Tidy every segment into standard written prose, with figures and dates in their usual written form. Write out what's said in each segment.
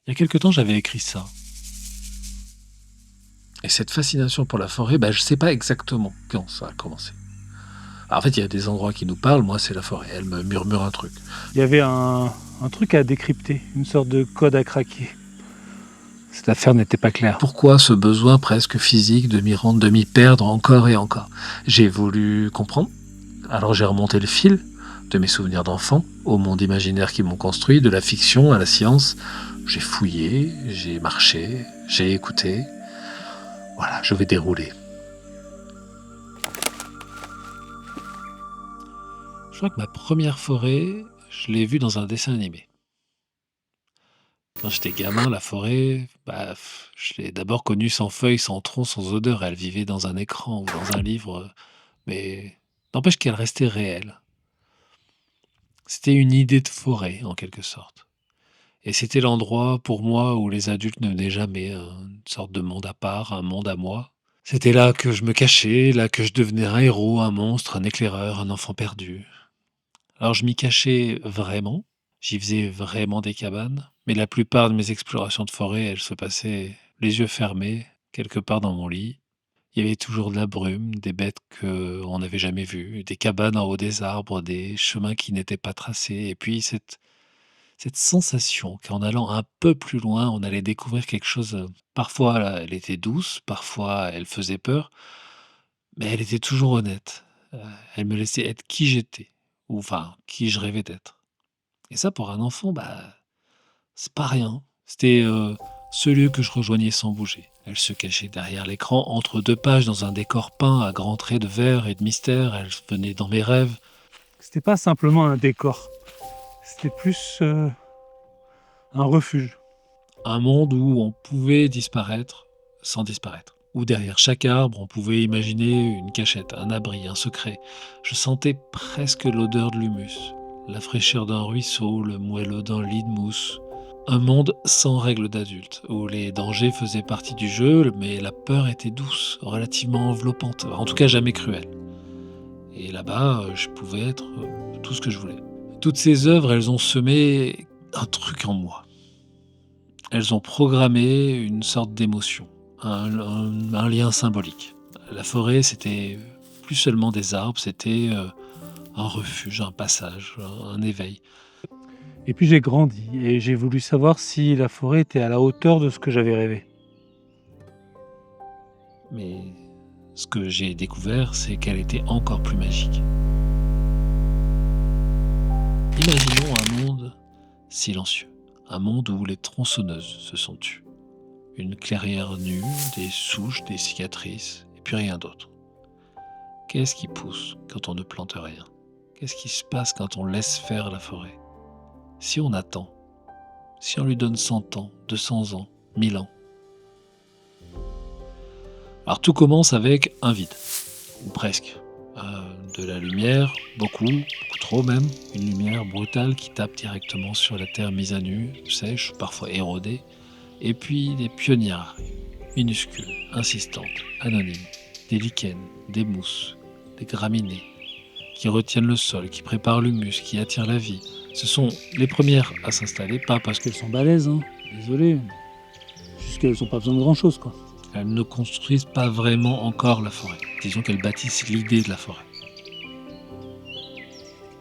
Il y a quelque temps, j'avais écrit ça. Et cette fascination pour la forêt, je sais pas exactement quand ça a commencé. Alors, en fait, il y a des endroits qui nous parlent, moi c'est la forêt, elle me murmure un truc. Il y avait un truc à décrypter, une sorte de code à craquer. Cette affaire n'était pas claire. Pourquoi ce besoin presque physique de m'y rendre, de m'y perdre encore et encore? J'ai voulu comprendre, alors j'ai remonté le fil de mes souvenirs d'enfant au monde imaginaire qu'ils m'ont construit, de la fiction à la science. J'ai fouillé, j'ai marché, j'ai écouté. Voilà, je vais dérouler. Je crois que ma première forêt, je l'ai vue dans un dessin animé. Quand j'étais gamin, la forêt, je l'ai d'abord connue sans feuilles, sans troncs, sans odeur. Elle vivait dans un écran ou dans un livre, mais n'empêche qu'elle restait réelle. C'était une idée de forêt, en quelque sorte. Et c'était l'endroit, pour moi, où les adultes ne venaient jamais, une sorte de monde à part, un monde à moi. C'était là que je me cachais, là que je devenais un héros, un monstre, un éclaireur, un enfant perdu. Alors je m'y cachais vraiment, j'y faisais vraiment des cabanes, mais la plupart de mes explorations de forêt, elles se passaient les yeux fermés, quelque part dans mon lit. Il y avait toujours de la brume, des bêtes qu'on n'avait jamais vues, des cabanes en haut des arbres, des chemins qui n'étaient pas tracés, et puis cette sensation qu'en allant un peu plus loin, on allait découvrir quelque chose. Parfois, là, elle était douce, parfois elle faisait peur, mais elle était toujours honnête. Heu, Elle me laissait être qui j'étais, ou enfin, qui je rêvais d'être. Et ça, pour un enfant, c'est pas rien. C'était, ce lieu que je rejoignais sans bouger. Elle se cachait derrière l'écran, entre 2 pages, dans un décor peint à grands traits de verre et de mystère. Elle venait dans mes rêves. C'était pas simplement un décor, c'était plus un refuge. Un monde où on pouvait disparaître sans disparaître. Où derrière chaque arbre, on pouvait imaginer une cachette, un abri, un secret. Je sentais presque l'odeur de l'humus, la fraîcheur d'un ruisseau, le moelleux d'un lit de mousse. Un monde sans règles d'adulte, où les dangers faisaient partie du jeu, mais la peur était douce, relativement enveloppante, en tout cas jamais cruelle. Et là-bas, je pouvais être tout ce que je voulais. Toutes ces œuvres, elles ont semé un truc en moi. Elles ont programmé une sorte d'émotion, un lien symbolique. La forêt, c'était plus seulement des arbres, c'était un refuge, un passage, un éveil. Et puis j'ai grandi et j'ai voulu savoir si la forêt était à la hauteur de ce que j'avais rêvé. Mais ce que j'ai découvert, c'est qu'elle était encore plus magique. Imaginons un monde silencieux, un monde où les tronçonneuses se sont tues. Une clairière nue, des souches, des cicatrices, et puis rien d'autre. Qu'est-ce qui pousse quand on ne plante rien? Qu'est-ce qui se passe quand on laisse faire la forêt? Si on attend, si on lui donne 100 ans, 200 ans, 1000 ans. Alors tout commence avec un vide, ou presque. De la lumière, beaucoup trop même, une lumière brutale qui tape directement sur la terre mise à nu, sèche, parfois érodée, et puis des pionnières, minuscules, insistantes, anonymes, des lichens, des mousses, des graminées, qui retiennent le sol, qui préparent l'humus, qui attirent la vie. Ce sont les premières à s'installer, pas parce Elles sont balèzes, hein. Désolé. Juste qu'elles n'ont pas besoin de grand-chose, quoi. qu'elles ne construisent pas vraiment encore la forêt. Disons qu'elles bâtissent l'idée de la forêt.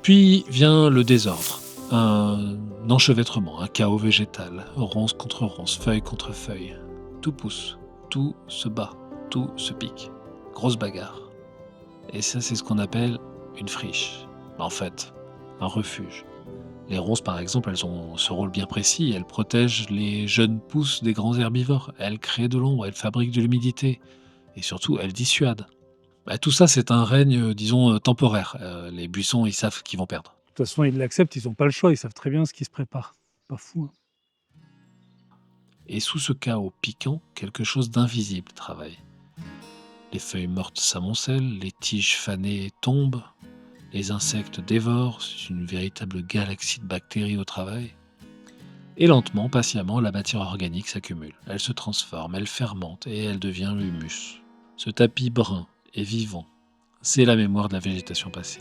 Puis vient le désordre, un enchevêtrement, un chaos végétal, ronce contre ronce, feuille contre feuille. Tout pousse, tout se bat, tout se pique. Grosse bagarre. Et ça, c'est ce qu'on appelle une friche. En fait, un refuge. Les ronces, par exemple, elles ont ce rôle bien précis. Elles protègent les jeunes pousses des grands herbivores. Elles créent de l'ombre, elles fabriquent de l'humidité. Et surtout, elles dissuadent. Tout ça, c'est un règne, disons, temporaire. Les buissons, ils savent qu'ils vont perdre. De toute façon, ils l'acceptent, ils n'ont pas le choix, ils savent très bien ce qui se prépare. Pas fou, hein. Et sous ce chaos piquant, quelque chose d'invisible travaille. Les feuilles mortes s'amoncellent, les tiges fanées tombent, les insectes dévorent, c'est une véritable galaxie de bactéries au travail. Et lentement, patiemment, la matière organique s'accumule. Elle se transforme, elle fermente et elle devient l'humus. Ce tapis brun et vivant, c'est la mémoire de la végétation passée.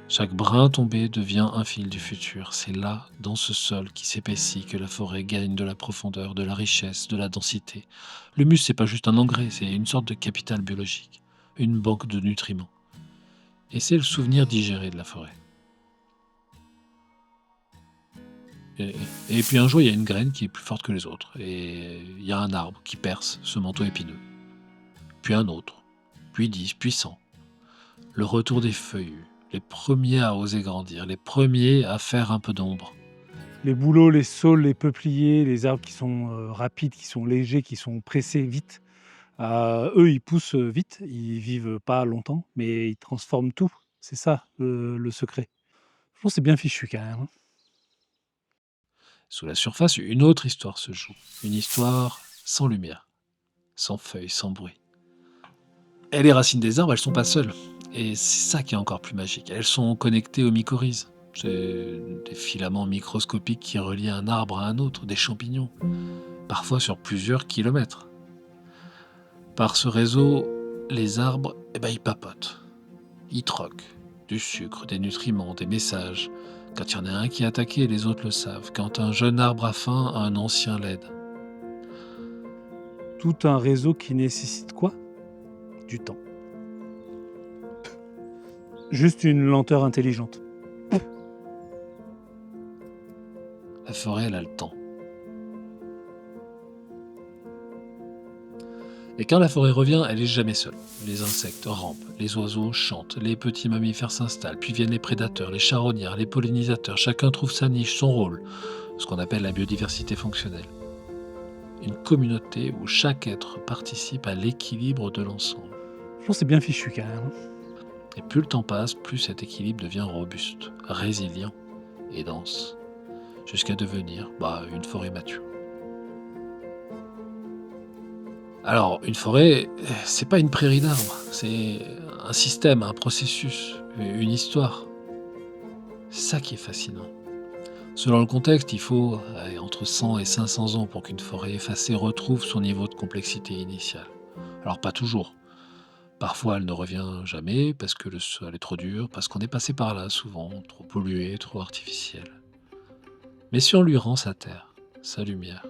Chaque brin tombé devient un fil du futur. C'est là, dans ce sol qui s'épaissit, que la forêt gagne de la profondeur, de la richesse, de la densité. L'humus, c'est pas juste un engrais, c'est une sorte de capital biologique, une banque de nutriments. Et c'est le souvenir digéré de la forêt. Et, et puis un jour, il y a une graine qui est plus forte que les autres, et il y a un arbre qui perce ce manteau épineux. Puis un autre, puis 10, puis 100. Le retour des feuillus, les premiers à oser grandir, les premiers à faire un peu d'ombre. Les bouleaux, les saules, les peupliers, les arbres qui sont rapides, qui sont légers, qui sont pressés vite. Eux, ils poussent vite, ils vivent pas longtemps, mais ils transforment tout. C'est ça le secret. Je pense que c'est bien fichu quand même, hein. Sous la surface, une autre histoire se joue. Une histoire sans lumière, sans feuilles, sans bruit. Et les racines des arbres, elles sont pas seules. Et c'est ça qui est encore plus magique. Elles sont connectées aux mycorhizes. C'est des filaments microscopiques qui relient un arbre à un autre, des champignons, parfois sur plusieurs kilomètres. Par ce réseau, les arbres, ils papotent. Ils troquent du sucre, des nutriments, des messages. Quand il y en a un qui est attaqué, les autres le savent. Quand un jeune arbre a faim, un ancien l'aide. Tout un réseau qui nécessite quoi? Du temps. Juste une lenteur intelligente. La forêt, elle a le temps. Et quand la forêt revient, elle est jamais seule. Les insectes rampent, les oiseaux chantent, les petits mammifères s'installent, puis viennent les prédateurs, les charognards, les pollinisateurs. Chacun trouve sa niche, son rôle, ce qu'on appelle la biodiversité fonctionnelle. Une communauté où chaque être participe à l'équilibre de l'ensemble. Je pense que c'est bien fichu quand même, hein. Et plus le temps passe, plus cet équilibre devient robuste, résilient et dense, jusqu'à devenir une forêt mature. Alors, une forêt, c'est pas une prairie d'arbres, c'est un système, un processus, une histoire. C'est ça qui est fascinant. Selon le contexte, il faut entre 100 et 500 ans pour qu'une forêt effacée retrouve son niveau de complexité initiale. Alors pas toujours. Parfois elle ne revient jamais parce que le sol est trop dur, parce qu'on est passé par là souvent, trop pollué, trop artificiel. Mais si on lui rend sa terre, sa lumière,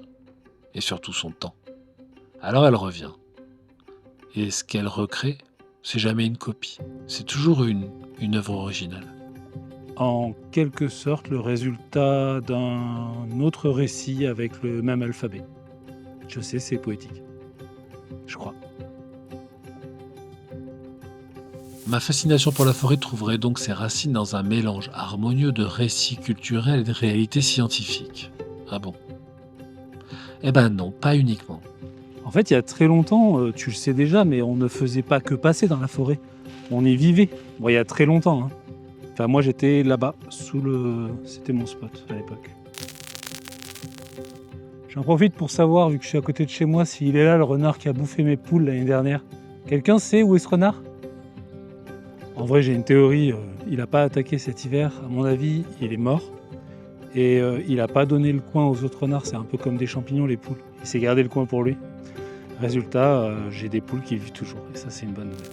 et surtout son temps, alors elle revient. Et ce qu'elle recrée, c'est jamais une copie, c'est toujours une œuvre originale. En quelque sorte, le résultat d'un autre récit avec le même alphabet. Je sais, c'est poétique. Je crois. Ma fascination pour la forêt trouverait donc ses racines dans un mélange harmonieux de récits culturels et de réalités scientifiques. Ah bon? Eh ben non, pas uniquement. En fait, il y a très longtemps, tu le sais déjà, mais on ne faisait pas que passer dans la forêt. On y vivait. Bon, il y a très longtemps, hein. Enfin, moi, j'étais là-bas, C'était mon spot à l'époque. J'en profite pour savoir, vu que je suis à côté de chez moi, s'il est là, le renard qui a bouffé mes poules l'année dernière. Quelqu'un sait où est ce renard? En vrai, j'ai une théorie. Il n'a pas attaqué cet hiver. À mon avis, il est mort. Et il n'a pas donné le coin aux autres renards. C'est un peu comme des champignons, les poules. Il s'est gardé le coin pour lui. Résultat, j'ai des poules qui vivent toujours. Et ça, c'est une bonne nouvelle.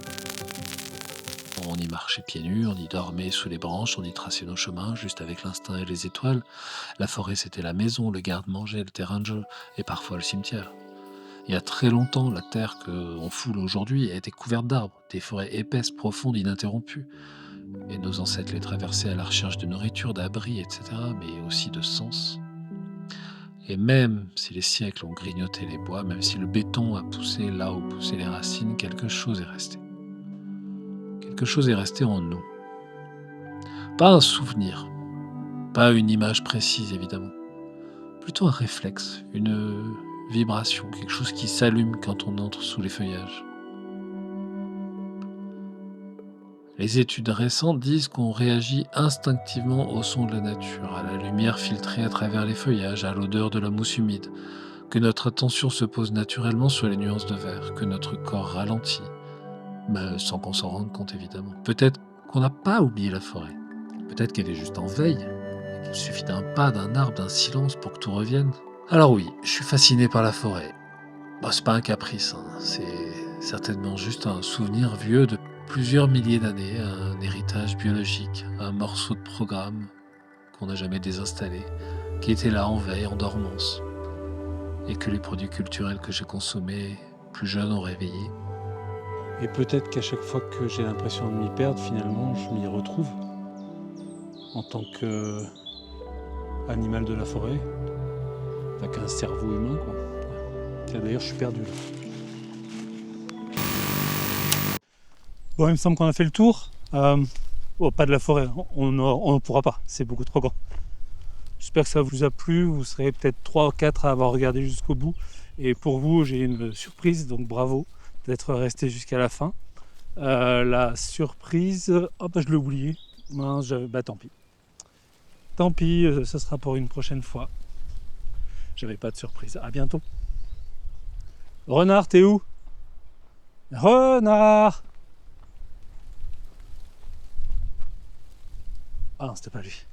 On y marchait pieds nus, on y dormait sous les branches, on y traçait nos chemins, juste avec l'instinct et les étoiles. La forêt, c'était la maison, le garde-manger, le terrain de jeu, et parfois le cimetière. Il y a très longtemps, la terre qu'on foule aujourd'hui a été couverte d'arbres, des forêts épaisses, profondes, ininterrompues. Et nos ancêtres les traversaient à la recherche de nourriture, d'abri, etc., mais aussi de sens. Et même si les siècles ont grignoté les bois, même si le béton a poussé là où poussaient les racines, quelque chose est resté. Quelque chose est resté en nous. Pas un souvenir, pas une image précise évidemment, plutôt un réflexe, une vibration, quelque chose qui s'allume quand on entre sous les feuillages. Les études récentes disent qu'on réagit instinctivement au son de la nature, à la lumière filtrée à travers les feuillages, à l'odeur de la mousse humide, que notre attention se pose naturellement sur les nuances de vert, que notre corps ralentit, sans qu'on s'en rende compte évidemment. Peut-être qu'on n'a pas oublié la forêt, peut-être qu'elle est juste en veille, et qu'il suffit d'un pas, d'un arbre, d'un silence pour que tout revienne. Alors oui, je suis fasciné par la forêt. C'est pas un caprice, hein, c'est certainement juste un souvenir vieux de plusieurs milliers d'années, un héritage biologique, un morceau de programme qu'on n'a jamais désinstallé, qui était là en veille, en dormance, et que les produits culturels que j'ai consommés plus jeunes ont réveillé. Et peut-être qu'à chaque fois que j'ai l'impression de m'y perdre, finalement, je m'y retrouve en tant qu'animal de la forêt, avec un cerveau humain, quoi. Tiens, d'ailleurs, je suis perdu là. Bon, il me semble qu'on a fait le tour. Oh, pas de la forêt, on ne pourra pas, c'est beaucoup trop grand. J'espère que ça vous a plu, vous serez peut-être 3 ou 4 à avoir regardé jusqu'au bout. Et pour vous, j'ai une surprise, donc bravo d'être resté jusqu'à la fin. La surprise, hop, je l'ai oublié. Mince, bah tant pis. Tant pis, ce sera pour une prochaine fois. J'avais pas de surprise. À bientôt. Renard, t'es où? Renard! Ah non, c'était pas lui.